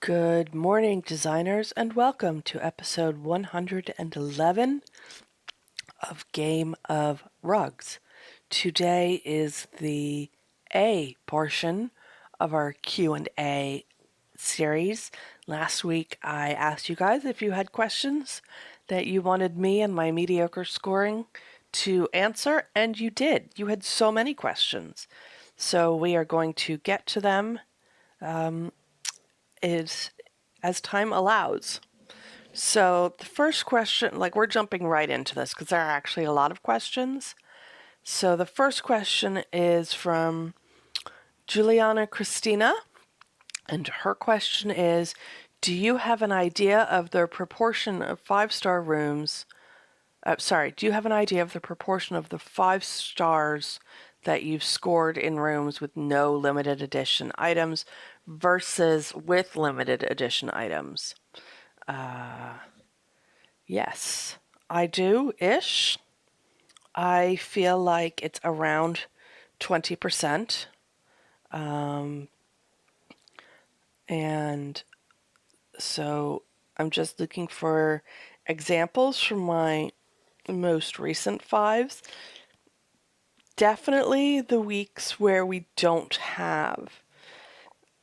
Good morning, designers, and welcome to episode 111 of Game of Rugs. Today is the A portion of our Q&A series. Last week I asked you guys if you had questions that you wanted me and my mediocre scoring to answer, and you did. You had so many questions. So we are going to get to them as time allows. So the first question, we're jumping right into this because there are actually a lot of questions. So the first question is from Juliana Christina, and her question is, do you have an idea of the proportion of five-star rooms? Do you have an idea of the proportion of the 5 stars that you've scored in rooms with no limited edition items versus with limited edition items? Yes, I do-ish. I feel like it's around 20%. And so I'm just looking for examples from my most recent fives. Definitely the weeks where we don't have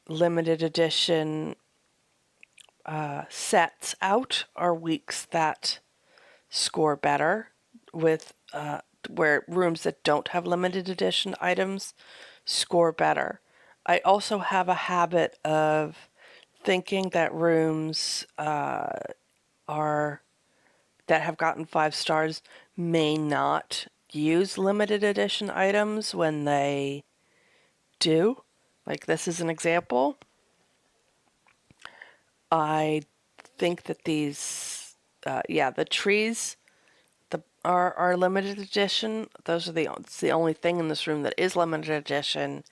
limited edition sets out are weeks that score better with where rooms that don't have limited edition items score better. I also have a habit of thinking that rooms are that have gotten 5 stars may not use limited edition items when they do. Like this is an example. I think that these, the trees are limited edition. Those are it's the only thing in this room that is limited edition.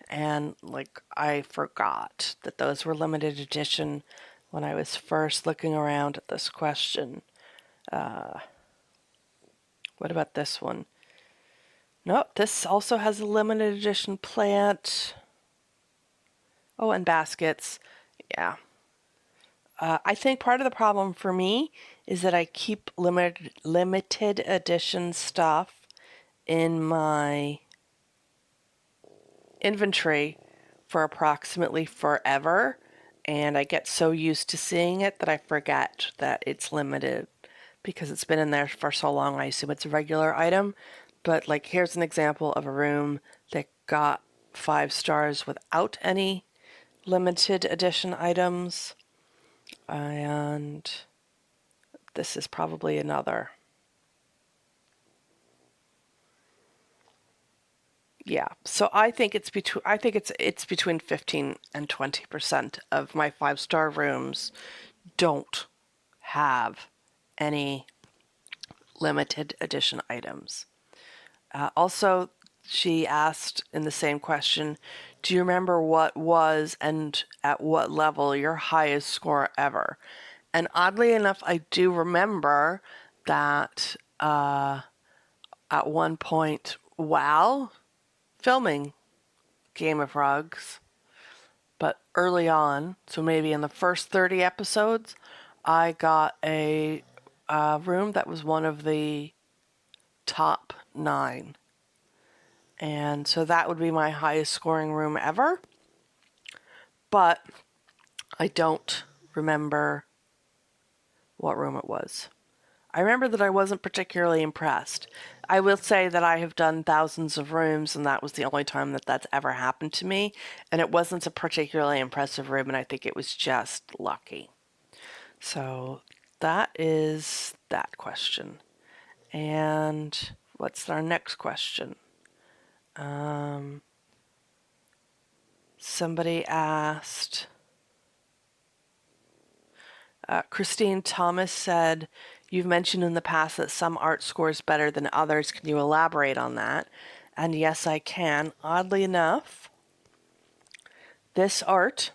And I forgot that those were limited edition when I was first looking around at this question. What about this one? Nope, this also has a limited edition plant. Oh, and baskets. Yeah. I think part of the problem for me is that I keep limited edition stuff in my inventory for approximately forever, and I get so used to seeing it that I forget that it's limited because it's been in there for so long. I assume it's a regular item, but here's an example of a room that got 5 stars without any limited edition items, and this is probably another. Yeah, so I think it's between 15 and 20% of my 5-star rooms don't have any limited edition items. Also, she asked in the same question, do you remember what was and at what level your highest score ever? And oddly enough, I do remember that at one point while filming Game of Rugs, but early on, so maybe in the first 30 episodes, I got a room that was one of the top 9. And so that would be my highest scoring room ever. But I don't remember what room it was. I remember that I wasn't particularly impressed. I will say that I have done thousands of rooms, and that was the only time that that's ever happened to me. And it wasn't a particularly impressive room, and I think it was just lucky. So that is that question. And what's our next question? Somebody asked, Christine Thomas said, you've mentioned in the past that some art scores better than others. Can you elaborate on that? And yes, I can. Oddly enough, this art,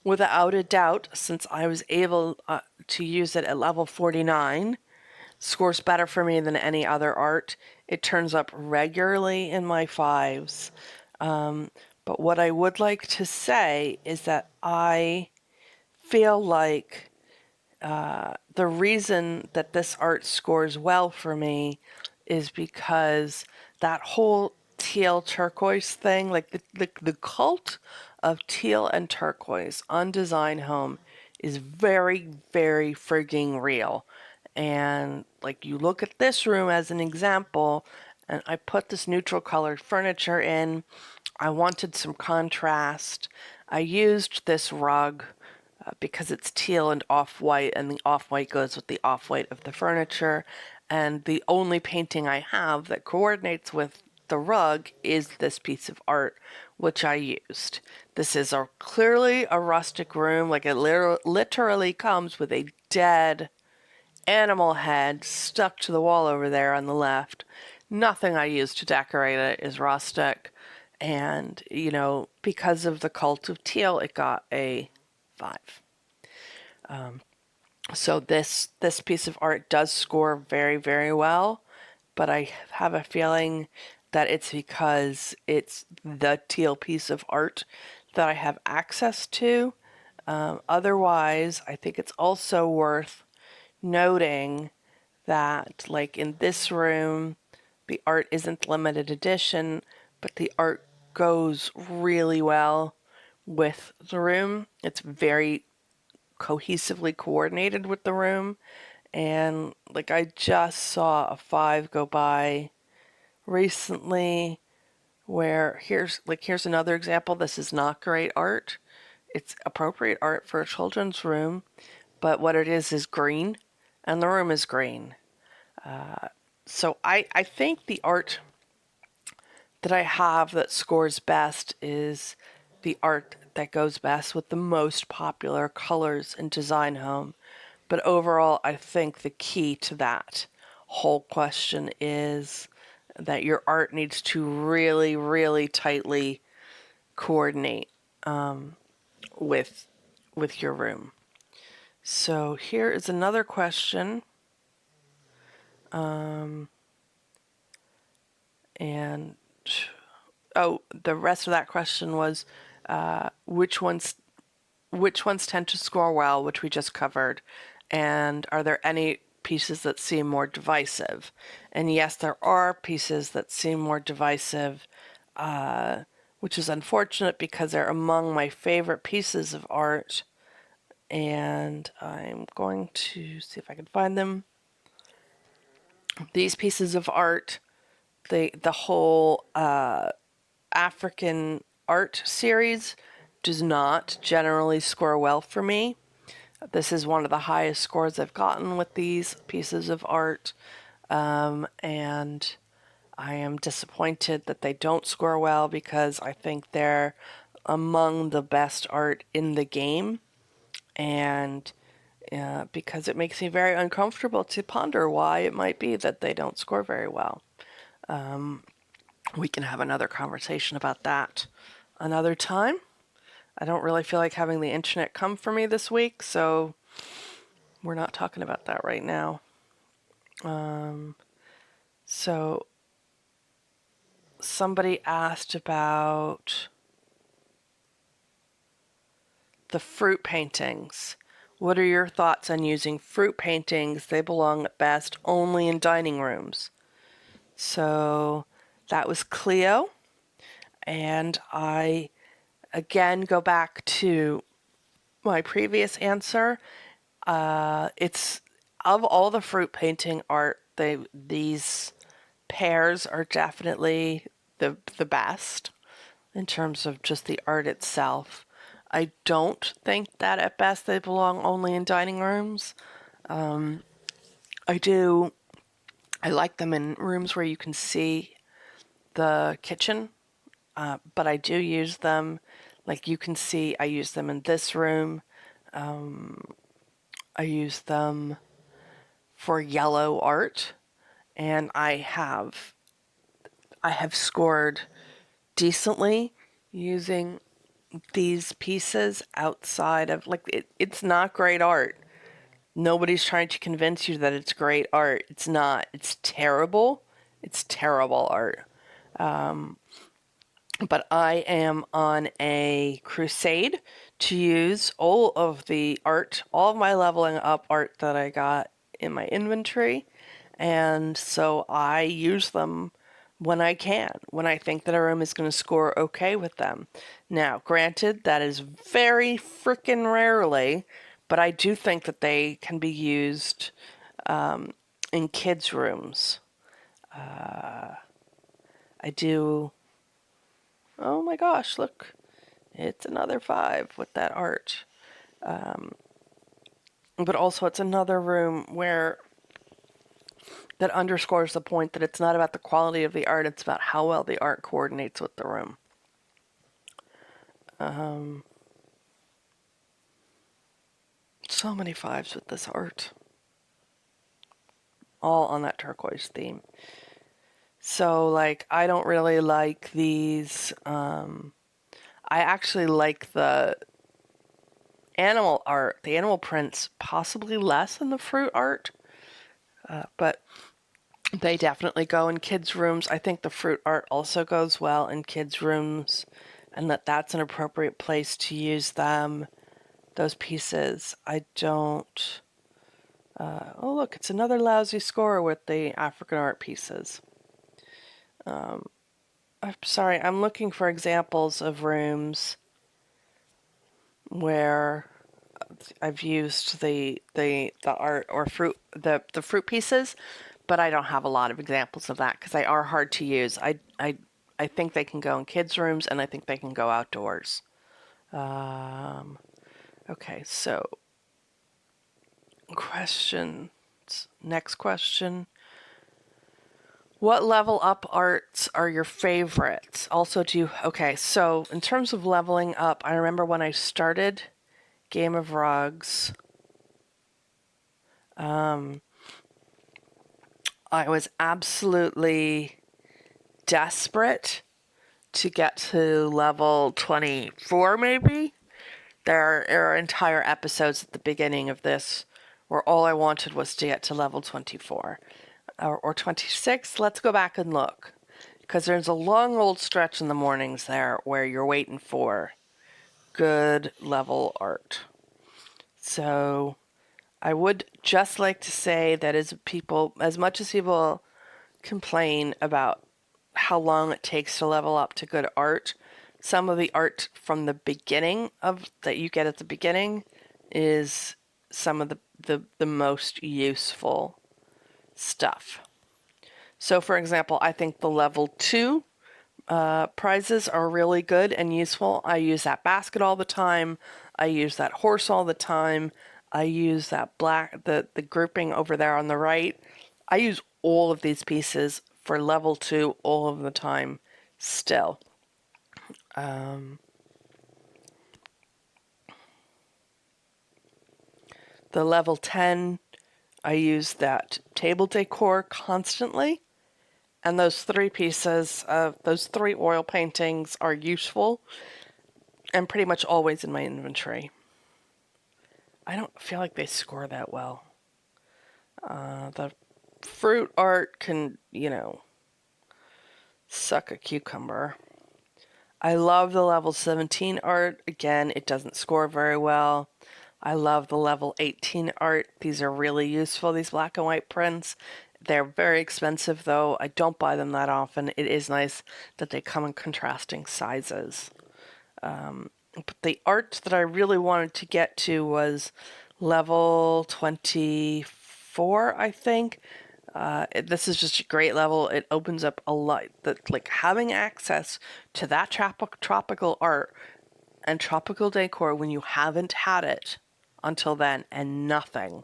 without a doubt, since I was able to use it at level 49, scores better for me than any other art. It turns up regularly in my 5s. But what I would like to say is that I feel like the reason that this art scores well for me is because that whole teal turquoise thing, like the cult of teal and turquoise on Design Home is very, very frigging real. And like you look at this room as an example, and I put this neutral colored furniture in. I wanted some contrast. I used this rug because it's teal and off-white, and the off-white goes with the off-white of the furniture. And the only painting I have that coordinates with the rug is this piece of art, which I used. This is clearly a rustic room, like it literally comes with a dead animal head stuck to the wall over there on the left. Nothing I used to decorate it is rustic. And, because of the cult of teal, it got a 5. So this piece of art does score very, very well, but I have a feeling that it's because it's the teal piece of art that I have access to. Otherwise, I think it's also worth noting that, like in this room, the art isn't limited edition, but the art goes really well with the room. It's very cohesively coordinated with the room. And like I just saw a 5 go by recently where here's another example. This is not great art. It's appropriate art for a children's room, but what it is green, and the room is green. So I think the art that I have that scores best is the art that goes best with the most popular colors in Design Home. But overall, I think the key to that whole question is that your art needs to really, really tightly coordinate with your room. So here is another question, and the rest of that question was which ones tend to score well, which we just covered, and are there any pieces that seem more divisive? And yes, there are pieces that seem more divisive, which is unfortunate because they're among my favorite pieces of art. And I'm going to see if I can find them. These pieces of art, the whole African art series does not generally score well for me. This is one of the highest scores I've gotten with these pieces of art, and I am disappointed that they don't score well because I think they're among the best art in the game, and because it makes me very uncomfortable to ponder why it might be that they don't score very well. We can have another conversation about that another time. I don't really feel like having the internet come for me this week, so we're not talking about that right now. So somebody asked about the fruit paintings. What are your thoughts on using fruit paintings? They belong at best only in dining rooms. So that was Cleo. And I again go back to my previous answer. It's of all the fruit painting art, these pears are definitely the best in terms of just the art itself. I don't think that at best they belong only in dining rooms. I do. I like them in rooms where you can see the kitchen, but I do use them. Like you can see, I use them in this room. I use them for yellow art, and I have scored decently using these pieces outside of it's not great art. Nobody's trying to convince you that it's great art. It's not. It's terrible. It's terrible art. But I am on a crusade to use all of the art, all of my leveling up art that I got in my inventory. And so I use them when I can, when I think that a room is going to score okay with them. Now, granted, that is very frickin' rarely, but I do think that they can be used in kids' rooms. I do. Oh my gosh, look. It's another 5 with that art. But also, it's another room where that underscores the point that it's not about the quality of the art, it's about how well the art coordinates with the room. So many 5s with this art. All on that turquoise theme. So, like, I don't really like these. I actually like the animal art, the animal prints, possibly less than the fruit art. But they definitely go in kids' rooms. I think the fruit art also goes well in kids' rooms, and that's an appropriate place to use them. Those pieces. I don't. Oh, look, it's another lousy score with the African art pieces. I'm sorry, I'm looking for examples of rooms where I've used the art or the fruit pieces, but I don't have a lot of examples of that because they are hard to use. I think they can go in kids' rooms and I think they can go outdoors. Okay, so questions. Next question. What level up arts are your favorites? Also, okay, so in terms of leveling up, I remember when I started Game of Rugs, I was absolutely desperate to get to level 24, maybe. There are entire episodes at the beginning of this where all I wanted was to get to level 24 or 26. Let's go back and look because there's a long old stretch in the mornings there where you're waiting for good level art. So I would just like to say that as much as people complain about how long it takes to level up to good art, some of the art from the beginning of that you get at the beginning is some of the most useful stuff. So for example, I think the level 2 prizes are really good and useful. I use that basket all the time. I use that horse all the time. I use that the grouping over there on the right. I use all of these pieces for level 2 all of the time still. The level 10, I use that table decor constantly. And those 3 pieces of those 3 oil paintings are useful and pretty much always in my inventory. I don't feel like they score that well. The fruit art can, suck a cucumber. I love the level 17 art. Again, it doesn't score very well. I love the level 18 art. These are really useful, these black and white prints. They're very expensive though. I don't buy them that often. It is nice that they come in contrasting sizes. But the art that I really wanted to get to was level 24, I think. This is just a great level. It opens up a lot. Like having access to that tropical art and tropical decor when you haven't had it until then, and nothing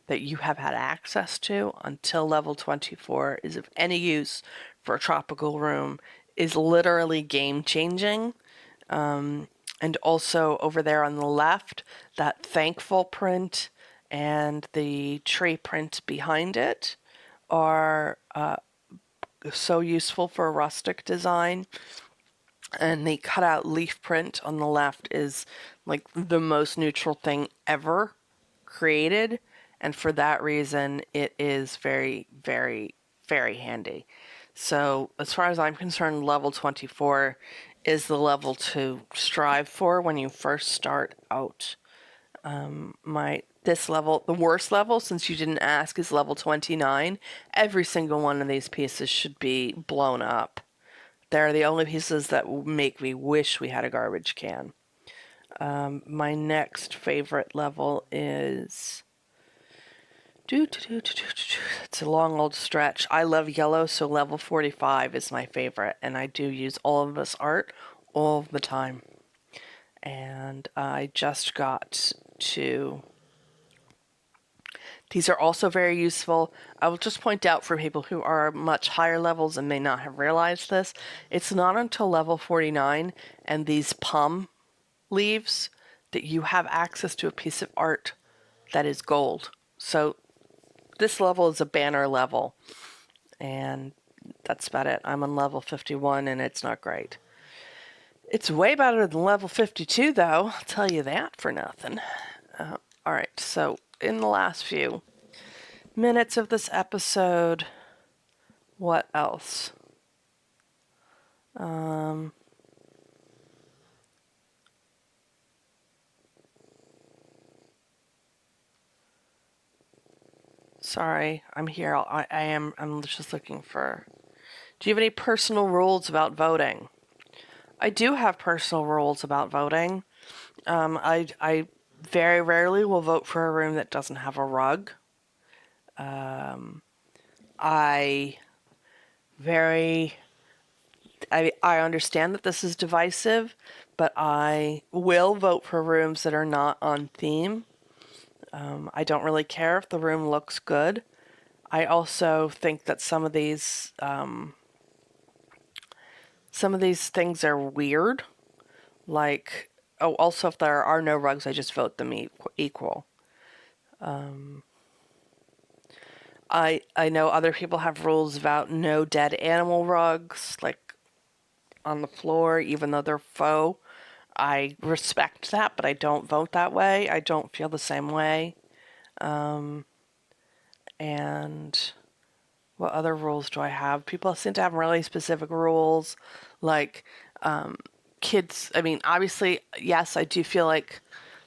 that you have had access to until level 24 is of any use for a tropical room is literally game changing. And also over there on the left, that thankful print and the tree print behind it are so useful for a rustic design. And the cutout leaf print on the left is like the most neutral thing ever created. And for that reason, it is very, very, very handy. So as far as I'm concerned, level 24 is the level to strive for when you first start out. This level, the worst level, since you didn't ask, is level 29. Every single one of these pieces should be blown up. They're the only pieces that make me wish we had a garbage can. My next favorite level is... It's a long old stretch. I love yellow, so level 45 is my favorite, and I do use all of this art all the time. And I just got to... These are also very useful. I will just point out for people who are much higher levels and may not have realized this, it's not until level 49 and these palm leaves that you have access to a piece of art that is gold. So this level is a banner level, and that's about it. I'm on level 51 and it's not great. It's way better than level 52 though, I'll tell you that for nothing. Alright, so in the last few minutes of this episode, what else? Sorry, I'm here. I'm just looking for... Do you have any personal rules about voting? I do have personal rules about voting. I very rarely will vote for a room that doesn't have a rug. I very... I understand that this is divisive, but I will vote for rooms that are not on theme. I don't really care if the room looks good. I also think that some of these things are weird. Like, oh, also if there are no rugs, I just vote them equal. I know other people have rules about no dead animal rugs, like on the floor, even though they're faux. I respect that, but I don't vote that way. I don't feel the same way. And what other rules do I have? People seem to have really specific rules, like kids. I mean, obviously, yes, I do feel like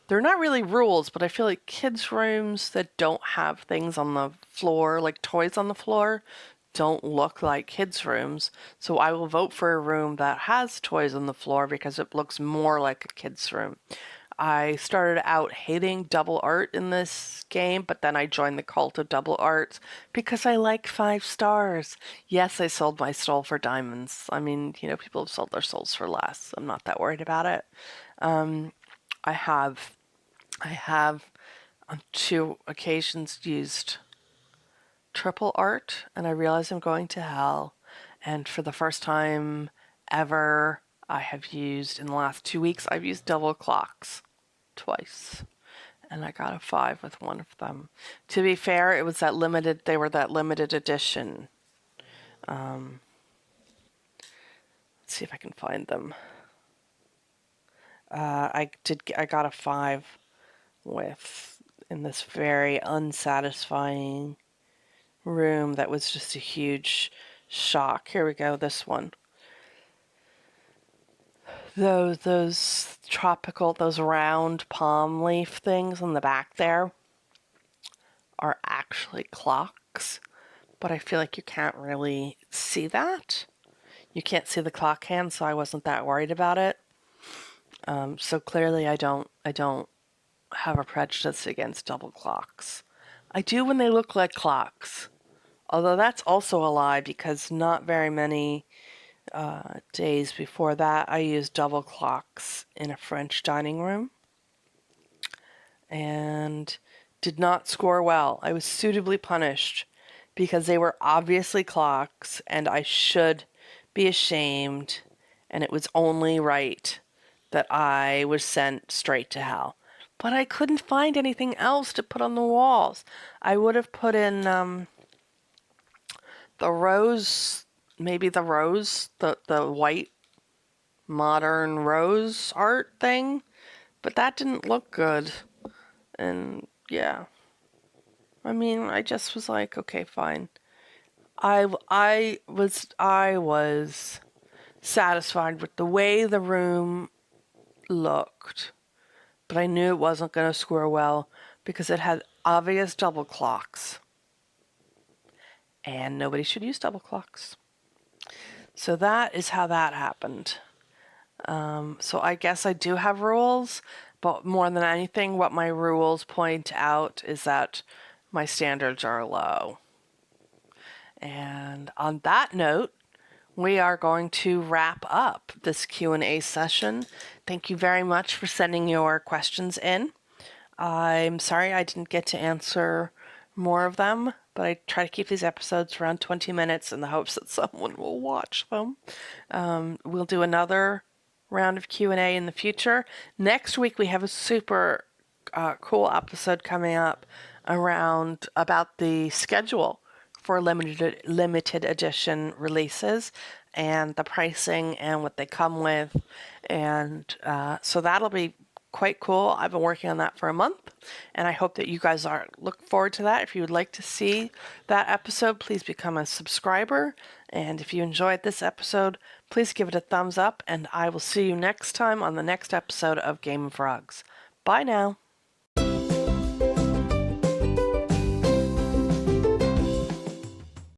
they're not really rules, but I feel like kids' rooms that don't have things on the floor, like toys on the floor, don't look like kids' rooms. So I will vote for a room that has toys on the floor because it looks more like a kid's room. I started out hating double art in this game, but then I joined the cult of double arts because I like 5 stars. Yes, I sold my soul for diamonds. I mean, people have sold their souls for less. I'm not that worried about it. I have I have on 2 occasions used triple art, and I realize I'm going to hell. And for the first time ever, I have used, in the last 2 weeks, I've used double clocks twice. And I got a 5 with one of them. To be fair, they were that limited edition. Let's see if I can find them. I got a 5 in this very unsatisfying room that was just a huge shock. Here we go, this one. Those tropical, those round palm leaf things on the back there are actually clocks, but I feel like you can't really see that. You can't see the clock hand, so I wasn't that worried about it. So clearly I don't have a prejudice against double clocks. I do when they look like clocks. Although that's also a lie because not very many days before that I used double clocks in a French dining room and did not score well. I was suitably punished because they were obviously clocks and I should be ashamed, and it was only right that I was sent straight to hell. But I couldn't find anything else to put on the walls. I would have put in the rose, the white modern rose art thing, but that didn't look good. And yeah, I mean, I just was like, okay, fine. I was satisfied with the way the room looked, but I knew it wasn't going to score well because it had obvious double clocks, and nobody should use double clocks. So that is how that happened. So I guess I do have rules, but more than anything, what my rules point out is that my standards are low. And on that note, we are going to wrap up this Q&A session. Thank you very much for sending your questions in. I'm sorry I didn't get to answer more of them, but I try to keep these episodes around 20 minutes in the hopes that someone will watch them. We'll do another round of Q&A in the future. Next week we have a super cool episode coming up about the schedule for limited edition releases and the pricing and what they come with. And so that'll be quite cool. I've been working on that for a month, and I hope that you guys look forward to that. If you would like to see that episode, please become a subscriber. And if you enjoyed this episode, please give it a thumbs up, and I will see you next time on the next episode of Game of Frogs. Bye now.